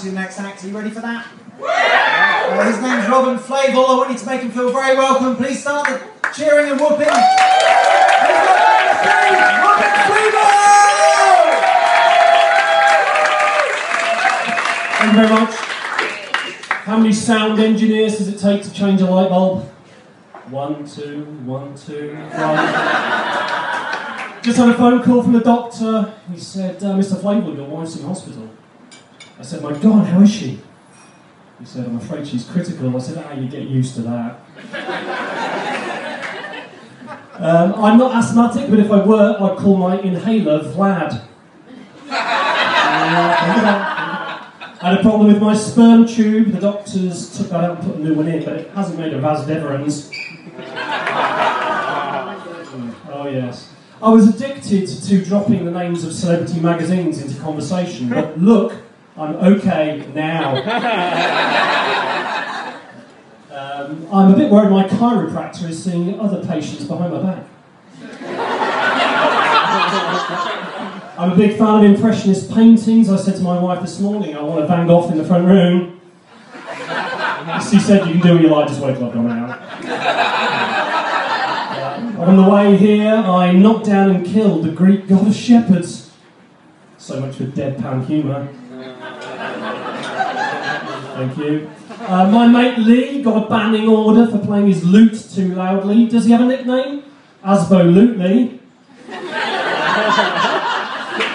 to the next act. Are you ready for that? His name's Flavell. I want you to make him feel very welcome. Please start the cheering and whooping. Please welcome the stage, Flavell! Thank you very much. How many sound engineers does it take to change a light bulb? 1, 2, 1, 2, 1. Just had a phone call from the doctor. He said, Mr. Flavell, your wife's in hospital. I said, my God, how is she? He said, I'm afraid she's critical. I said, you get used to that. I'm not asthmatic, but if I were, I'd call my inhaler Vlad. I had a problem with my sperm tube. The doctors took that out and put a new one in, but it hasn't made a vas deferens. Oh yes. I was addicted to dropping the names of celebrity magazines into conversation, but look, I'm okay now. I'm a bit worried my chiropractor is seeing other patients behind my back. I'm a big fan of impressionist paintings. I said to my wife this morning, I want a Van Gogh in the front room. She said, you can do what you like, just wait till I've gone out. On the way here, I knocked down and killed the Greek god of shepherds. So much for deadpan humour. Thank you. My mate Lee got a banning order for playing his lute too loudly. Does he have a nickname? Asbo-lutely.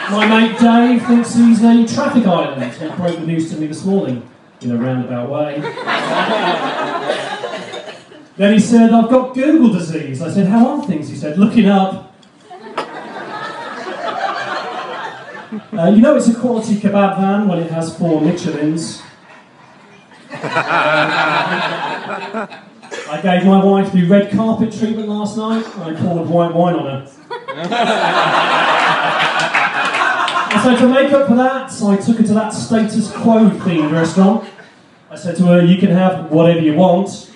My mate Dave thinks he's a traffic island. He broke the news to me this morning in a roundabout way. Then he said, I've got Google disease. I said, how are things? He said, looking up. You know it's a quality kebab van when it has 4 Michelins. I gave my wife the red carpet treatment last night and I poured white wine on her. And so to make up for that, I took her to that status quo themed restaurant. I said to her, you can have whatever you want.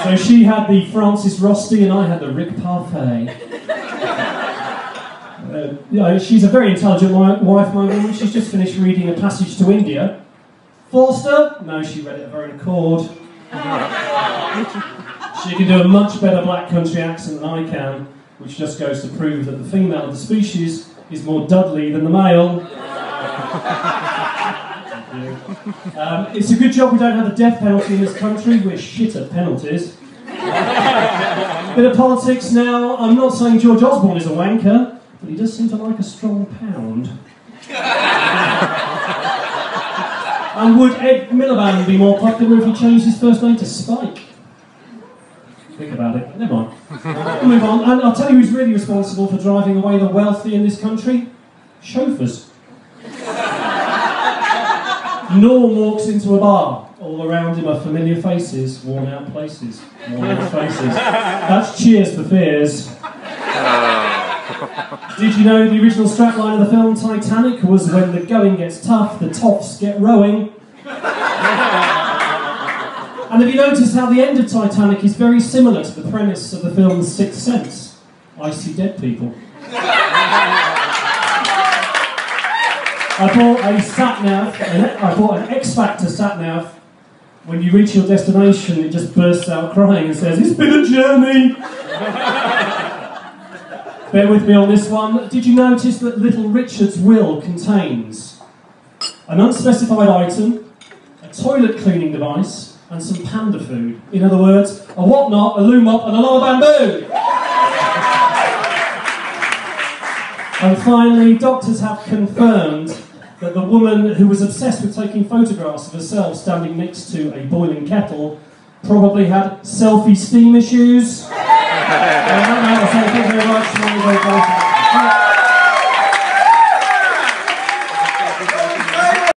So she had the Francis Rosti and I had the Rick Parfait. She's a very intelligent wife, my woman. She's just finished reading A Passage to India. Forster? No, she read it of her own accord. She can do a much better black country accent than I can, which just goes to prove that the female of the species is more Dudley than the male. It's a good job we don't have the death penalty in this country. We're shit at penalties. Bit of politics now. I'm not saying George Osborne is a wanker, but he does seem to like a strong pound. And would Ed Miliband be more popular if he changed his first name to Spike? Think about it. Never mind. We'll move on. And I'll tell you who's really responsible for driving away the wealthy in this country. Chauffeurs. Norm walks into a bar. All around him are familiar faces, worn out places, worn out faces. That's Cheers for Fears. Did you know the original strapline of the film Titanic was when the going gets tough, the toffs get rowing? And have you noticed how the end of Titanic is very similar to the premise of the film The Sixth Sense? I see dead people. I bought a sat-nav, I bought an X-Factor sat-nav. When you reach your destination, it just bursts out crying and says, it's been a journey! Bear with me on this one. Did you notice that Little Richard's will contains an unspecified item, a toilet cleaning device, and some panda food? In other words, a whatnot, a loo mop, and a lower bamboo! And finally, doctors have confirmed that the woman who was obsessed with taking photographs of herself standing next to a boiling kettle probably had self-esteem issues. Thank you very much.